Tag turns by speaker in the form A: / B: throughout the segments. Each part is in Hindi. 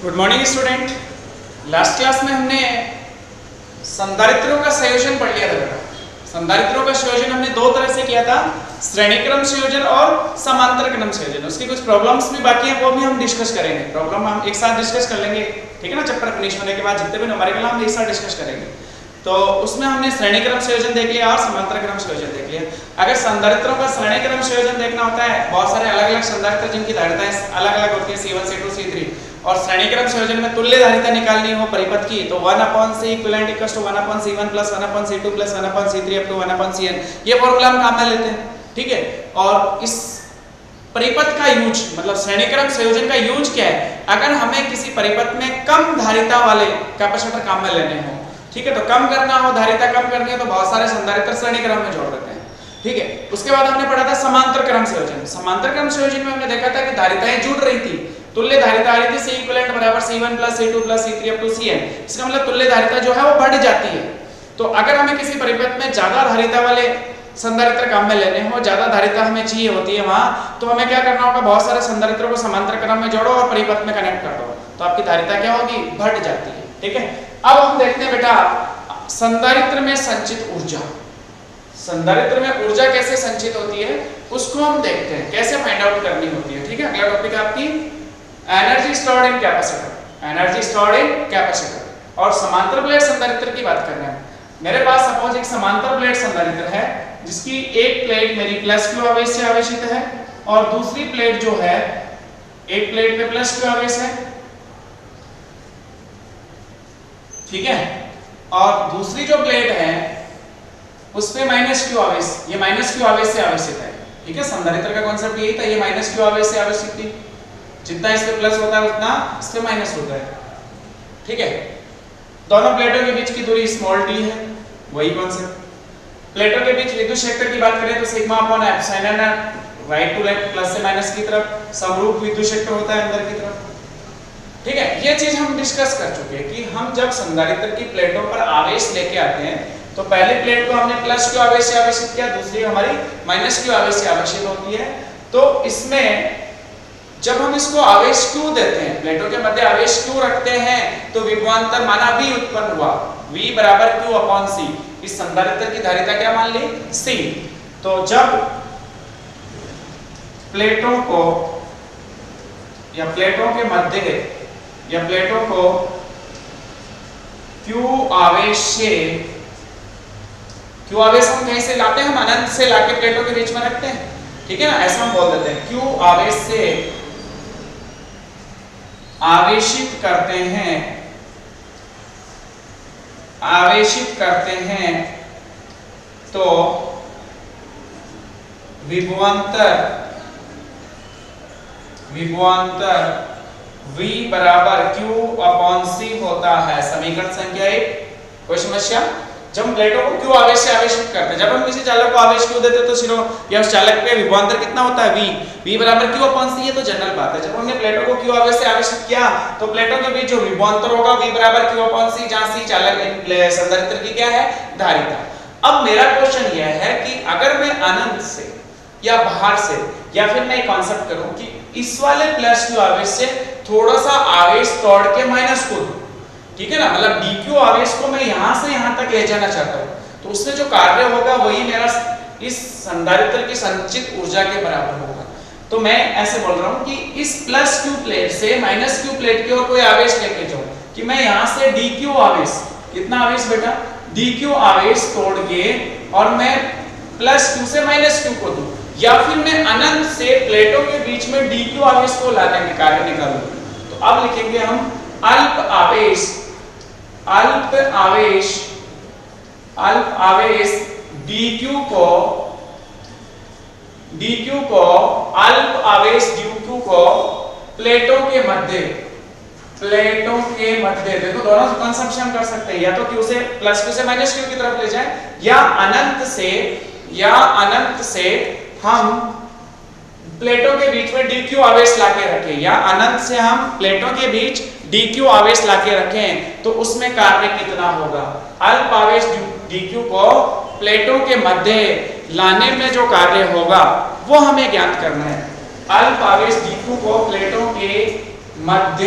A: Good morning student. Last class में हमने संधारित्रों का संयोजन पढ़ लिया था बेटा। संधारित्रों का संयोजन हमने दो तरह से किया था, श्रेणी क्रम संयोजन और समांतर क्रम संयोजन। उसकी कुछ प्रॉब्लम्स भी बाकी हैं, वो भी हम डिस्कस करेंगे। प्रॉब्लम हम एक साथ डिस्कस कर लेंगे, ठीक है ना। चैप्टर फिनिश होने के बाद जितने भी न्यूमेरिकल हम एक साथ डिस्कस करेंगे। तो उसमें हमने श्रेणी क्रम संयोजन देख लिया और समांतर क्रम संयोजन देख लिया। अगर संधारित्रों का श्रेणी क्रम संयोजन देखना होता है, बहुत सारे अलग अलग संधारित्र जिनकी धारिताएं अलग अलग होती है, C1 C2 C3, और श्रेणी क्रम संयोजन में तुल्य धारिता निकालनी हो परिपथ की, तो 1/c equivalent equals to 1/c1 plus 1/c2 plus 1/c3 up to 1/cn। ये फॉर्मूला हम काम में लेते हैं, ठीक है। और इस परिपथ का यूज, मतलब श्रेणी क्रम संयोजन का यूज क्या है, अगर हमें किसी परिपथ में कम धारिता वाले कैपेसिटर काम में लेने हो, ठीक है, तो कम करना हो, धारिता कम करनी है, तो बहुत सारे संधारित्र श्रेणी क्रम में जोड़ देते हैं, ठीक है। उसके बाद हमने पढ़ा था समांतर क्रम संयोजन। समांतर क्रम संयोजन में हमने देखा था कि धारिताएं जुड़ रही थी, तुल्य धारिता आ रही थी, C इक्विवेलेंट बराबर C1 plus C2 plus C3 up to Cn। इसका मतलब तुल्य धारिता जो है वो बढ़ जाती है। तो अगर हमें किसी परिपथ में ज्यादा धारिता वाले संधारित्र काम में लेने हो, ज्यादा धारिता हमें चाहिए होती है वहां, तो हमें क्या करना होगा, बहुत सारे संधारित्रों को समांतर क्रम में जोड़ो और परिपथ में कनेक्ट कर दो, तो आपकी धारिता क्या होगी, बढ़ जाती है, ठीक है। अब हम देखते हैं बेटा संधारित्र में संचित ऊर्जा। संधारित्र में ऊर्जा कैसे संचित होती है उसको हम देखते हैं, कैसे फाइंड आउट करनी होती है, ठीक है। अगला टॉपिक है आपकी energy stored in capacitor. Energy stored in capacitor और समांतर प्लेट संधारित्र की बात कर रहे हैं। मेरे पास सपोज एक समांतर प्लेट संधारित्र है जिसकी एक प्लेट मेरी प्लस क्यू आवेश से आवेशित है और दूसरी प्लेट जो है, एक प्लेट पे प्लस क्यू आवेश है, ठीक है, और दूसरी जो प्लेट है उस पे माइनस क्यू आवेश, ये माइनस क्यू आवेश से आवेशित है, ठीक है। संधारित्र का कॉन्सेप्ट यही था, ये माइनस क्यू आवेश से आवेशित थी, जितना इस पे प्लस होता है उतना इस पे माइनस होता है, ठीक है। दोनों प्लेटों के बीच की दूरी स्मॉल d है, वही कॉन्सेप्ट। प्लेटों के बीच विद्युत क्षेत्र की बात करें तो sigma upon epsilon right to left, plus से माइनस की तरफ समरूप विद्युत क्षेत्र होता है अंदर की तरफ, ठीक है। ये चीज हम डिस्कस कर चुके हैं कि हम जब संधारित्र की प्लेटों पर आवेश लेके आते हैं तो पहली प्लेट को हमने प्लस क्यू आवेश से आवेशित किया, दूसरी हमारी माइनस क्यू आवेश से आवेशित होती है। तो इसमें जब हम इसको आवेश क्यू देते हैं, प्लेटों के मध्य आवेश क्यू रखते हैं, तो विभवांतर माना V उत्पन्न हुआ, V बराबर Q अपॉन C। इस संधारित्र की धारिता क्या मान ली, C। तो जब प्लेटों को या प्लेटों के मध्य या प्लेटों को Q आवेश से, Q आवेश हम कहीं से लाते हैं, हम अनंत से लाके प्लेटों के बीच में रखते हैं, ठीक है ना, ऐसा हम बोल देते हैं। Q आवेश से आवेशित करते हैं, आवेशित करते हैं तो विभवांतर V बराबर Q अपॉन C होता है। समीकरण संख्या 1। कोई समस्या? जब हम प्लेटों को Q आवेश से आवेशित करते हैं, जब हम किसी चालक को आवेश Q देते तो सिर्फ या उस चालक पे विभवांतर कितना होता है, V बराबर Q अपॉन C। ये तो जनरल बात है। जब हमने प्लेटों को Q आवेश से आवेशित किया तो प्लेटों के बीच जो विभवांतर होगा V बराबर Q अपॉन C, जहां C चालक संधारित्र की क्या है, धारिता। अब मेरा क्वेश्चन यह है कि अगर मैं अनंत से या बाहर से, या फिर मैं कॉन्सेप्ट करूं कि इस वाले प्लस Q आवेश से थोड़ा सा आवेश तोड़ के माइनस को दूं, ठीक है ना, मतलब dq आवेश को मैं यहां से यहां तक ले जाना चाहता हूं, तो उसमें जो कार्य होगा वही मेरा इस संधारित्र की संचित ऊर्जा के बराबर होगा। तो मैं ऐसे बोल रहा हूं कि इस प्लस q प्लेट से माइनस q प्लेट की ओर कोई आवेश लेके जाऊं कि मैं यहां से dq आवेश, कितना आवेश बेटा, dq आवेश तोड़ के और मैं प्लस q से माइनस q को दूं, या फिर मैं अनंत से प्लेटों के बीच में dq आवेश को लाने के कार्य निकालूं। तो अब लिखेंगे हम अल्प आवेश dq को अल्प आवेश dq को प्लेटों के मध्य, देखो दोनों कॉन्सेप्ट से हम कर सकते हैं, या तो q से प्लस q से माइनस q की तरफ ले जाएं, या अनंत से हम प्लेटों के बीच में dq आवेश लाके रखें, या अनंत से हम प्लेटों के बीच dq आवेश लाके रखें, तो उसमें कार्य कितना होगा। अल्प आवेश dq को प्लेटों के मध्य लाने में जो कार्य होगा वो हमें ज्ञात करना है। अल्प आवेश dq को प्लेटों के मध्य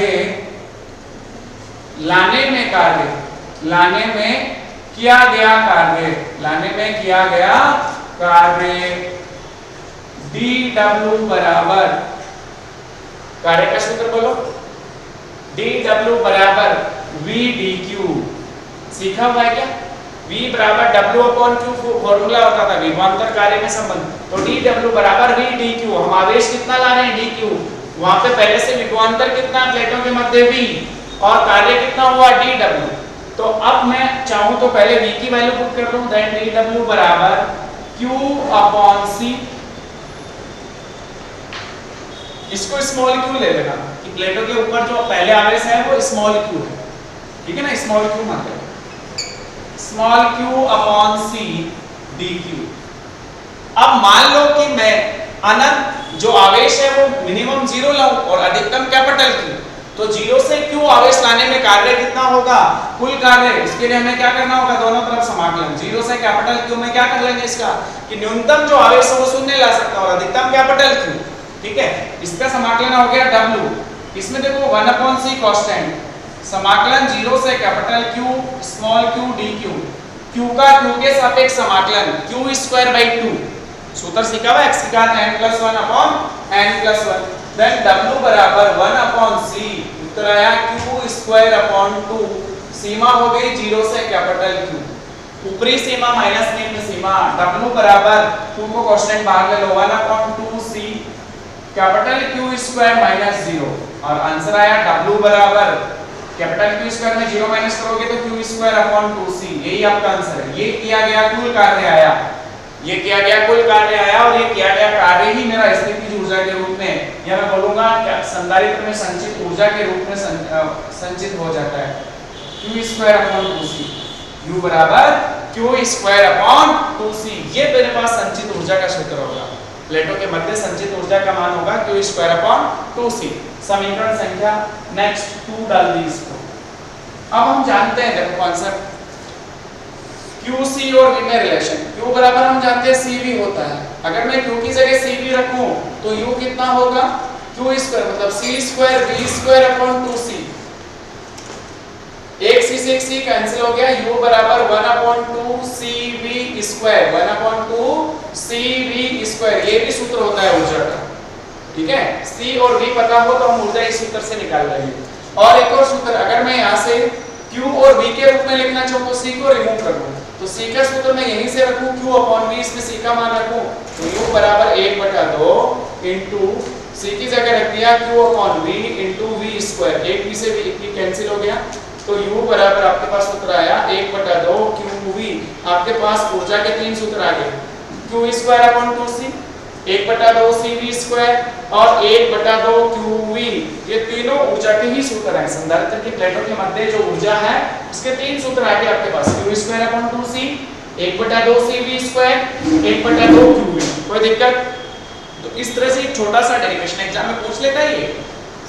A: लाने में कार्य, लाने में किया गया कार्य, लाने में किया गया कार्य dw बराबर, कार्य का सूत्र बोलो, dw बराबर v dq। सीखा हुआ है क्या? v बराबर w अपॉन q फॉर्मूला होता था विभवांतर कार्य में संबंध, तो dw बराबर v dq। हम आवेश कितना ला रहे हैं? dq। वहां पे पहले से विभवांतर कितना प्लेटों के मध्य v और कार्य कितना हुआ? dw। तो अब मैं चाहूं तो पहले v की वैल्यू पुट कर लूं, दैट dw बराबर q अपॉन c। इसको स्मॉल q ले लेना कि प्लेटों के ऊपर जो पहले आवेश है वो स्मॉल q है, ठीक है ना, स्मॉल q मतलब small q upon c dq। अब मान लो कि मैं अनंत जो आवेश है वो मिनिमम 0 लाऊं और अधिकतम कैपिटल q, तो 0 से q आवेश लाने में कार्य कितना होगा? कुल कार्य। इसके लिए हमें क्या करना होगा? दोनों तरफ समाकलन, 0 से कैपिटल q में क्या कर लेंगे इसका कि न्यूनतम जो आवेश है वो शून्य ला सकता है और अधिकतम कैपिटल q, ठीक है। इसका समाकलन हो गया w। इसमें देखो 1/c कांस्टेंट, समाकलन 0 से capital Q small q dq, q का q के सापेक्ष समाकलन q²/2। सूत्र सीखा हुआ x का n+1/n+1, देन w बराबर 1/c, उत्तर आया q²/2। सीमा हो गई 0 से कैपिटल Q, ऊपरी सीमा माइनस निम्न सीमा, w बराबर q को कांस्टेंट बाहर ले लो 1/2c कैपिटल Q²-0 और आंसर आया w बराबर कैपिटल Q² में 0 माइनस करोगे तो Q²/2c, यही आपका आंसर है। ये किया गया कुल कार्य आया, ये किया गया कुल कार्य आया और ये किया गया कार्य ही मेरा स्थितिज ऊर्जा के रूप में, या मैं बोलूंगा संधारित्र में संचित ऊर्जा के रूप में संचित हो जाता है Q²/2c। U बराबर Q²/2c, ये मेरे पास संचित ऊर्जा का सूत्र होगा। प्लेटों के मध्य संचित ऊर्जा का मान होगा Q²/2c। समीकरण संख्या नेक्स्ट 2 डाल दी इसको। अब हम जानते हैं, देखो कॉन्सेप्ट QC और V में रिलेशन, Q बराबर हम जानते हैं CV होता है। अगर मैं Q की जगह CV रखूं तो U कितना होगा? Q² मतलब C² V²/2c। एक C से एक C कैंसिल हो गया, U बराबर 1/2CV², 1/2CV²। ये भी सूत्र होता है ऊर्जा का, ठीक है। C और V पता हो तो हम ऊर्जा इस सूत्र से निकाल लेंगे। और एक और सूत्र, अगर मैं यहाँ से Q और V के रूप में लिखना चाहूँ तो C को रिमूव कर दूं, तो C का सूत्र मैं यहीं से रखूं Q/V, इसमें C का मान रखूं तो U बराबर 1/2 इंटू C की जगह रख दिया Q/V इंटू V²। एक V से V कैंसिल हो गया तो U बराबर आपके पास सूत्र आया 1/2 QV। आपके पास ऊर्जा के 3 सूत्र आ गए, Q²/2c, 1/2 CV² और 1/2 QV। ये तीनों ऊर्जा के ही सूत्र हैं। संधारित्र की प्लेटों के मध्य जो ऊर्जा है उसके 3 सूत्र आ गए आपके पास, Q²/2c, 1/2 CV², 1/2 QV। कोई दिक्कत? तो इस तरह से एक छोटा सा डेरिवेशन एग्जाम में पूछ लेता है। ये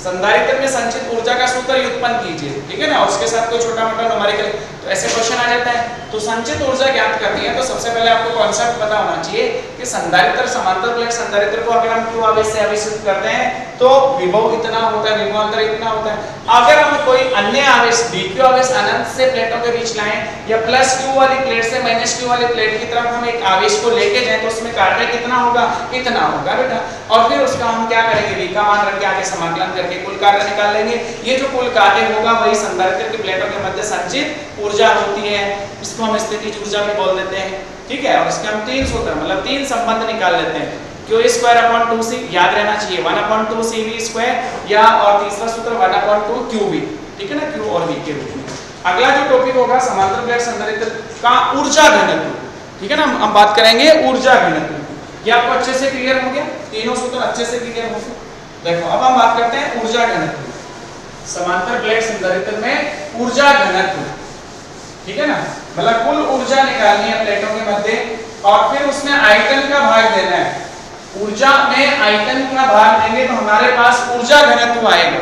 A: संधारित्र में संचित ऊर्जा का सूत्र उत्पन्न कीजिए, ठीक है ना, और उसके साथ कोई छोटा मोटा न्यूमेरिकल, तो ऐसे क्वेश्चन आ जाता है। तो संचित ऊर्जा ज्ञात करनी है तो सबसे पहले आपको कॉन्सेप्ट पता होना चाहिए कि संधारित्र समांतर प्लेट संधारित्र को अगर हम Q आवेश से आवेशित करते हैं तो विभव इतना होता है, विभवांतर इतना होता है। अगर हम कोई अन्य आवेश dq आवेश अनंत से प्लेटों के बीच लाएं या +Q वाली प्लेट से -Q वाली प्लेट की तरफ हम एक आवेश को लेके जाएं तो उसमें कार्य कितना होगा? इतना होगा बेटा। और फिर उसका हम क्या करेंगे? V का मान रख के आगे समाकलन करके कुल कार्य निकाल लेंगे। ये जो कुल कार्य होगा वही संधारित्र की प्लेटों के मध्य संचित ऊर्जा होती है, इसको हम स्थितिज ऊर्जा भी बोल देते हैं, ठीक है। और इसके हम 3 सूत्र मतलब 3 संबंध निकाल लेते हैं। Q²/2c याद रहना चाहिए, 1/2 CV² या और तीसरा सूत्र 1/2 QV, ठीक है ना, Q और V के रूप में। अगला जो टॉपिक होगा समांतर प्लेट संधारित्र का ऊर्जा घनत्व, ठीक है ना, हम बात करेंगे ऊर्जा घनत्व। ये आपको अच्छे से क्लियर हो गया? तीनों सूत्र अच्छे से क्लियर हो गए? देखो अब हम बात करते हैं ऊर्जा घनत्व। समांतर प्लेट संधारित्र में ऊर्जा घनत्व, ठीक है ना, मतलब कुल ऊर्जा निकालनी है प्लेटों के मध्य और फिर उसमें आयतन का भाग देना है। ऊर्जा में आयतन का भाग देंगे तो हमारे पास ऊर्जा घनत्व आएगा।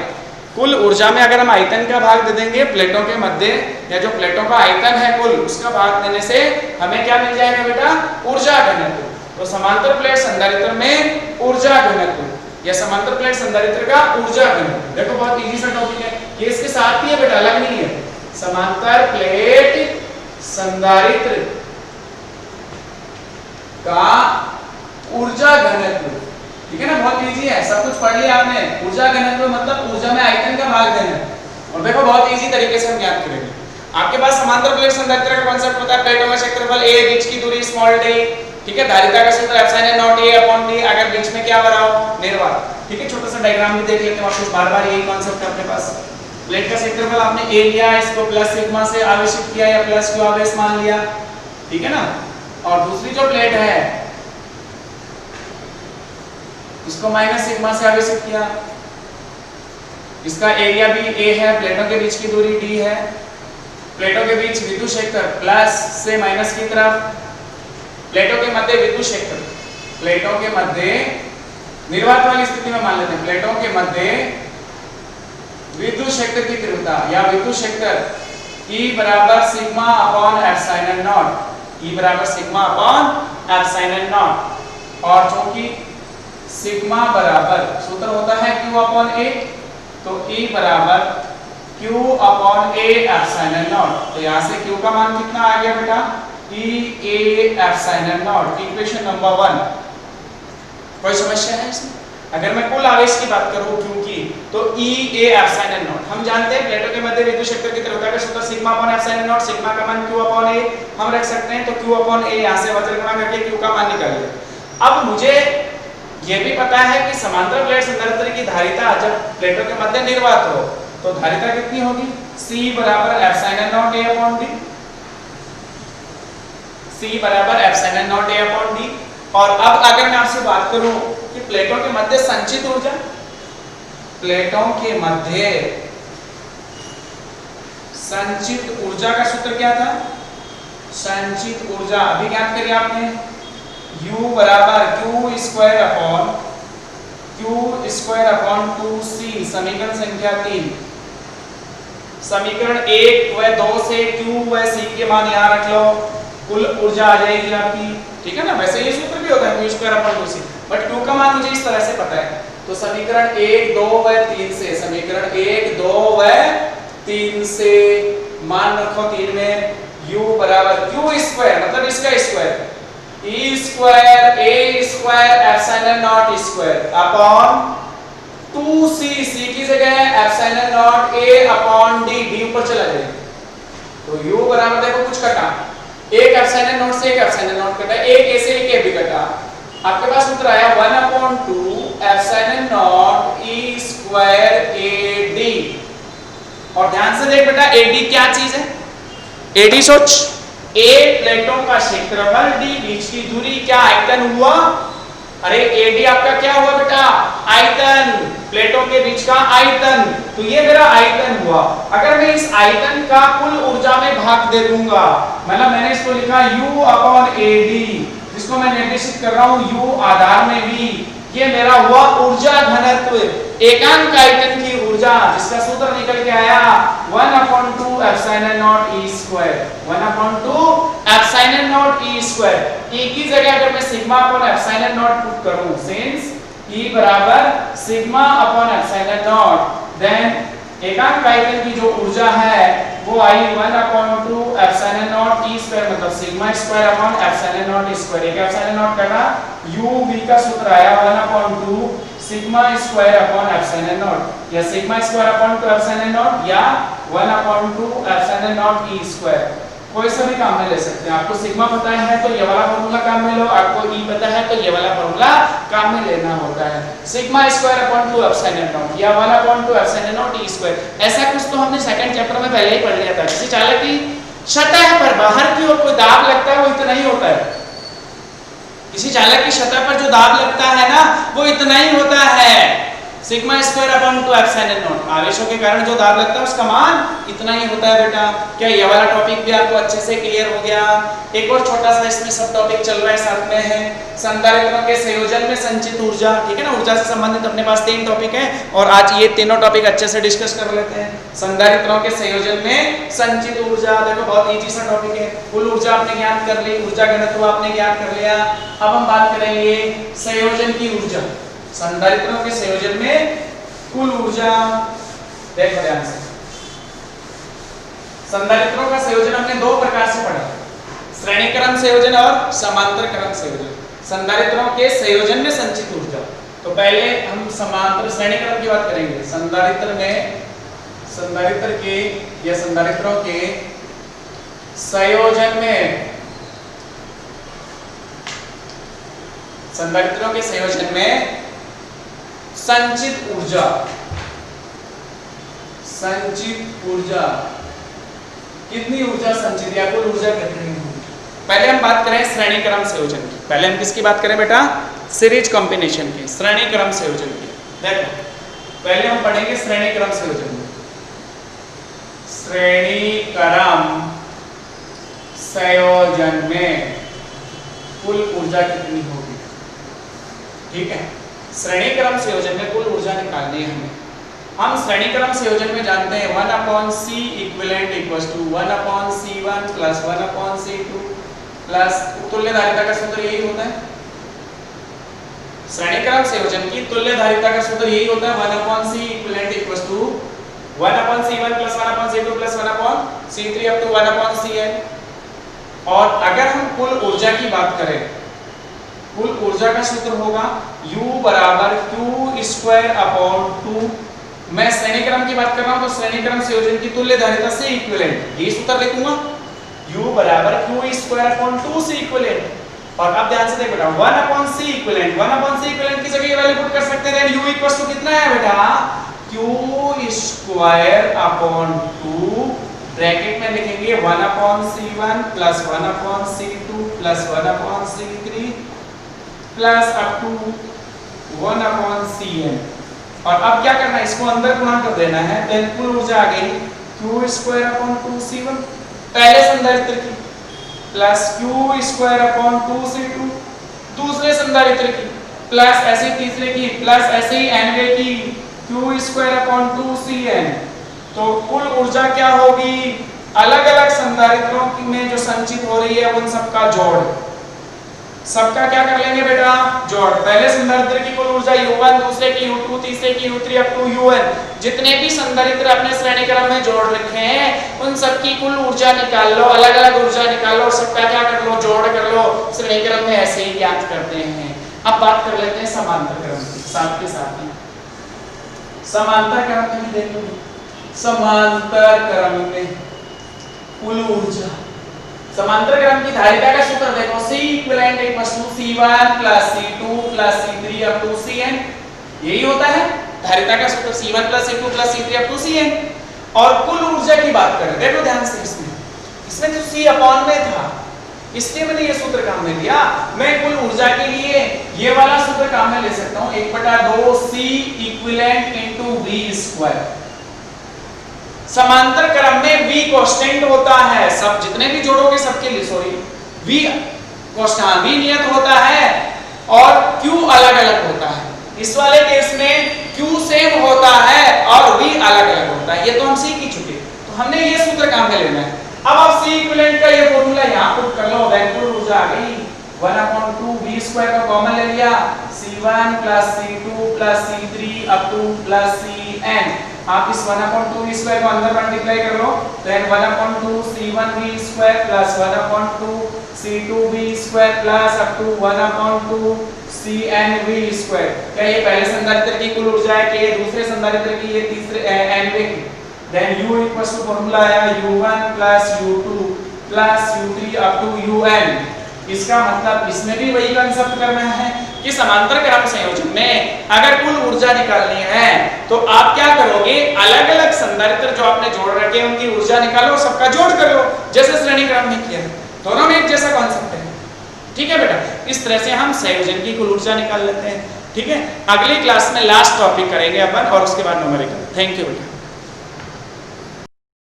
A: कुल ऊर्जा में अगर हम आयतन का भाग दे देंगे प्लेटों के मध्य या जो प्लेटों का आयतन है कुल, उसका भाग देने से हमें क्या मिल जाएगा बेटा? ऊर्जा घनत्व। तो समांतर प्लेट संधारित्र में ऊर्जा घनत्व या समांतर प्लेट संधारित्र का ऊर्जा घनत्व, देखो बहुत इजी सा टॉपिक है। ये इसके साथ ही है बेटा क्षेत्र अलग नहीं है, समांतर प्लेट संधारित्र का ऊर्जा घनत्व, ठीक है ना, बहुत इजी है, सब कुछ पढ़ लिया आपने। ऊर्जा घनत्व मतलब ऊर्जा में आयतन का भाग देना। और देखो बहुत इजी तरीके से हम ज्ञात करेंगे। आपके पास समांतर प्लेट संधारित्र का कांसेप्ट होता है, प्लेटों का क्षेत्रफल a, बीच की दूरी स्मॉल d, ठीक है, धारिता का सूत्र epsilon not a upon d, अगर बीच में क्या भरा हो, निर्वात, ठीक है। छोटा सा डायग्राम भी देख लेते हैं, वापस बार-बार यही कांसेप्ट है अपने पास। प्लेट का क्षेत्रफल आपने a लिया, इसको प्लस सिग्मा से आवेशित किया या प्लस q आवेश मान लिया, ठीक है ना। और दूसरी जो प्लेट है इसको माइनस सिग्मा से आवेशित किया, इसका एरिया भी a है, प्लेटों के बीच की दूरी d है, प्लेटों के बीच विद्युत क्षेत्र प्लस से माइनस की तरफ, प्लेटों के मध्य विद्युत क्षेत्र, प्लेटों के मध्य निर्वात वाली स्थिति में मान लेते हैं, प्लेटों के मध्य विद्युत क्षेत्र की तीव्रता या विद्युत क्षेत्र E बराबर sigma upon epsilon naught, E बराबर सिग्मा अपॉन एप्सिलॉन नॉट। और चूंकि सिग्मा बराबर सूत्र होता है Q अपॉन A, तो E बराबर Q upon A epsilon not. तो यहाँ से Q का मान कितना आ गया बेटा, E A epsilon not, equation number 1। कोई समस्या है इसमें? अगर मैं कुल आवेश की बात करूं Q की, तो E A एप्सिलॉन नॉट, हम जानते हैं प्लेटों के मध्य विद्युत क्षेत्र की तीव्रता का सूत्र sigma upon epsilon not, sigma का मान Q अपॉन A हम रख सकते हैं, तो Q अपॉन A यहाँ से वज्र गुणा करके Q का मान निकाल लिया। अब मुझे ये भी पता है कि समांतर प्लेट संधारित्र की धारिता जब प्लेटों के मध्य निर्वात हो तो धारिता कितनी होगी, C बराबर epsilon not A upon D, C बराबर epsilon not A upon D। और अब अगर मैं आपसे बात करूं कि प्लेटों के मध्य संचित ऊर्जा, प्लेटों के मध्य संचित ऊर्जा का सूत्र क्या था, संचित ऊर्जा अभी ज्ञात करिए आपने, U बराबर Q स्क्वायर अपॉन 2C, समीकरण संख्या 3। समीकरण 1 व 2 से Q व C के मान यहाँ रख लो, कुल ऊर्जा आ जाएगी आपकी, ठीक है ना। वैसे ये सूत्र भी होता है Q square upon 2C, but Q का मान मुझे इस तरह से पता है। तो समीकरण 1, 2 व 3 से, समीकरण 1, 2 व 3 से मान रखो 3 में, U बराबर Q स्क्वायर मतलब इसका square, E square A square epsilon naught square upon 2C, C की जगह epsilon not A upon D, D ऊपर चला जाएगा। तो U बराबर देखो कुछ कटा, एक एप्सिलॉन नॉट से एक एप्सिलॉन नॉट कटा, एक A से एक A भी कटा, आपके पास सूत्र आया 1/2 epsilon naught E square AD। और ध्यान से देख बेटा, AD क्या चीज है, AD सोच, A प्लेटों का क्षेत्रफल, D बीच की दूरी, क्या आयतन हुआ, अरे AD आपका क्या हुआ बेटा, आयतन, प्लेटों के बीच का आयतन, तो ये मेरा आयतन हुआ। अगर मैं इस आयतन का कुल ऊर्जा में भाग दे दूंगा, मतलब मैंने इसको लिखा U अपॉन AD, जिसको मैं निर्देशित कर रहा हूं U आधार में V, ये मेरा हुआ ऊर्जा घनत्व, एकांक आयतन की ऊर्जा, जिसका सूत्र निकल के आया 1/2 epsilon naught E square, 1/2 epsilon naught E square. E की जगह अगर मैं sigma upon epsilon naught put करूं, सिंस E बराबर sigma upon epsilon naught, then एकांक आयतन की जो ऊर्जा है वो आई 1/2 एप्सिलॉन नॉट E स्क्वायर, मतलब sigma square upon epsilon naught square. एक एप्सिलॉन नॉट करना, U V का सूत्र आया 1/2 sigma square upon epsilon naught, या sigma square upon 2 epsilon naught, या 1/2 एप्सिलॉन नॉट E स्क्वायर। कोई सा भी काम में ले सकते हैं। आपको सिग्मा पता है तो ये वाला फार्मूला काम में लो, आपको E पता है तो ये वाला फार्मूला काम में लेना होता है। Sigma square upon 2 epsilon naught या 1/2 एप्सिलॉन नॉट E स्क्वायर, ऐसा कुछ तो हमने सेकंड चैप्टर में पहले ही पढ़ लिया था। किसी चालक की सतह पर बाहर की ओर कोई दाब लगता है वो इतना ही होता है, किसी चालक की सतह पर जो दाब लगता है ना वो इतना ही होता है, sigma square upon 2 epsilon not. आवेशों के कारण जो दाब लगता है उसका मान इतना ही होता है बेटा। क्या ये वाला टॉपिक भी आपको अच्छे से क्लियर हो गया? एक और छोटा सा इसमें सब टॉपिक चल रहा है साथ में है, संधारित्रों के संयोजन में संचित ऊर्जा, ठीक है ना। ऊर्जा से संबंधित अपने पास 3 टॉपिक है और आज ये तीनों टॉपिक अच्छे से डिस्कस कर लेते हैं। संधारित्रों के संयोजन में संचित ऊर्जा, देखो बहुत इजी सा टॉपिक है। कुल ऊर्जा आपने ज्ञात कर ली, ऊर्जा घनत्व आपने ज्ञात कर लिया। अब हम बात करेंगे संयोजन की ऊर्जा, संधारित्रों के संयोजन में कुल ऊर्जा। देखो ध्यान से, संधारित्रों का संयोजन हमने दो प्रकार से पढ़ा, श्रेणी क्रम संयोजन और समांतर क्रम संयोजन। संधारित्रों के संयोजन में संचित ऊर्जा, तो पहले हम समांतर श्रेणी क्रम की बात करेंगे। संधारित्र के या संधारित्रों के संयोजन में, संधारित्रों के संयोजन में संचित ऊर्जा, संचित ऊर्जा कितनी ऊर्जा संचित या कुल ऊर्जा कितनी होगी। पहले हम बात करें श्रेणी क्रम संयोजन की। पहले हम किसकी बात करें बेटा, सीरीज कॉम्बिनेशन की, श्रेणी क्रम संयोजन की। देखो पहले हम पढ़ेंगे श्रेणी क्रम संयोजन में। श्रेणी क्रम संयोजन में कुल ऊर्जा कितनी होगी, ठीक है। श्रेणी क्रम संयोजन में कुल ऊर्जा निकालनी है हमें। हम श्रेणी क्रम संयोजन में जानते हैं 1/c equivalent equals to 1/c1 plus 1/c2 plus तुल्यधारिता का सूत्र यही होता है। श्रेणी क्रम संयोजन की तुल्यधारिता का सूत्र यही होता है 1/c equivalent equals to 1/c1 plus 1/c2 plus 1/c3 up to 1/cn। और अगर हम कुल ऊर्जा की बात करें, कुल ऊर्जा का सूत्र होगा U बराबर q स्क्वायर अपॉन 2। मैं श्रेणी क्रम की बात कर रहा हूं तो श्रेणी क्रम संयोजन की तुल्यधारिता से इक्विवेलेंट ये सूत्र लिखूंगा U बराबर q स्क्वायर अपॉन 2 से इक्विवेलेंट। और अब ध्यान से देख बेटा 1/c इक्विवेलेंट, 1/c इक्विवेलेंट की जगह ये वैल्यू पुट कर सकते हैं। देन U इक्वल्स टू कितना है बेटा, q स्क्वायर अपॉन 2 ब्रैकेट में लिखेंगे 1/c1 plus 1/c2 plus 1/c3 plus up to 1/cn। और अब क्या करना है, इसको अंदर गुणा कर देना है। देन कुल ऊर्जा आ गई q स्क्वायर अपॉन 2c1 पहले संधारित्र की plus q square upon 2c2 दूसरे संधारित्र की प्लस ऐसे तीसरे की प्लस ऐसे ही nवे की q स्क्वायर अपॉन 2cn। तो कुल ऊर्जा क्या होगी, अलग अलग संधारित्रों में जो संचित हो रही है उन सबका जोड़, सबका क्या कर लेंगे बेटा, जोड़। पहले संधारित्र की कुल ऊर्जा U1, दूसरे की U2, तीसरे की U3 अप टू UN। जितने भी संधारित्र अपने श्रेणी क्रम में जोड़ रखे हैं उन सबकी कुल ऊर्जा निकाल लो, अलग अलग ऊर्जा निकाल लो और सबका क्या कर लो, जोड़ कर लो। श्रेणी क्रम में ऐसे ही ज्ञात करते हैं। अब बात कर लेते हैं समांतर क्रम की, साथ के साथ ही समांतर क्रम में देख लो। समांतर क्रम में कुल ऊर्जा, समांतर क्रम की धारिता का सूत्र देखो C equivalent equals to C1 plus C2 plus C3 up to Cn। यही होता है धारिता का सूत्र, C1 plus C2 plus C3 up to Cn। और कुल ऊर्जा की बात करें, देखो ध्यान से, इसमें जो C अपॉन में था इसलिए मैंने ये सूत्र काम में लिया। मैं कुल ऊर्जा के लिए ये वाला सूत्र काम में ले सकता हूं 1/2 C equivalent into V square. समांतर क्रम में V कांस्टेंट होता है, सब जितने भी जोड़ोगे सबके लिए, सॉरी V कांस्टेंट, V नियत होता है और Q अलग अलग होता है। इस वाले केस में Q सेम होता है और V अलग अलग होता है। ये तो हम सीख ही चुके, तो हमने ये सूत्र काम में लेना है। अब आप C इक्विवेलेंट का ये फॉर्मूला यहां पुट कर लो, देन कुल ऊर्जा आ गई 1/2 V स्क्वायर का कॉमन ले लिया, C1 plus C2 plus C3 up two plus Cn। आप इस 1/2 V स्क्वायर को अंदर मल्टीप्लाई कर लो, then 1/2 C1 V square plus 1/2 C2 V square plus up to 1/2 Cn V square. क्या ये पहले संधारित्र की कुल ऊर्जा है कि ये दूसरे संधारित्र की, ये तीसरे nवे की। Then U equals to formula आया U1 plus U2 plus U3 up to UN। इसका मतलब इसमें भी वही कंसेप्ट करना है कि समांतर क्रम संयोजन में अगर कुल ऊर्जा निकालनी है तो आप क्या करोगे, अलग अलग संधारित्र जो आपने जोड़ रखे हैं उनकी ऊर्जा निकालो, सबका जोड़ कर लो, जैसे श्रेणी क्रम में किया। दोनों में एक जैसा कॉन्सेप्ट है, ठीक है बेटा। इस तरह से हम संयोजन की कुल ऊर्जा निकाल लेते हैं, ठीक है। अगली क्लास में लास्ट टॉपिक करेंगे अपन और उसके बाद न्यूमेरिकल। थैंक यू बेटा।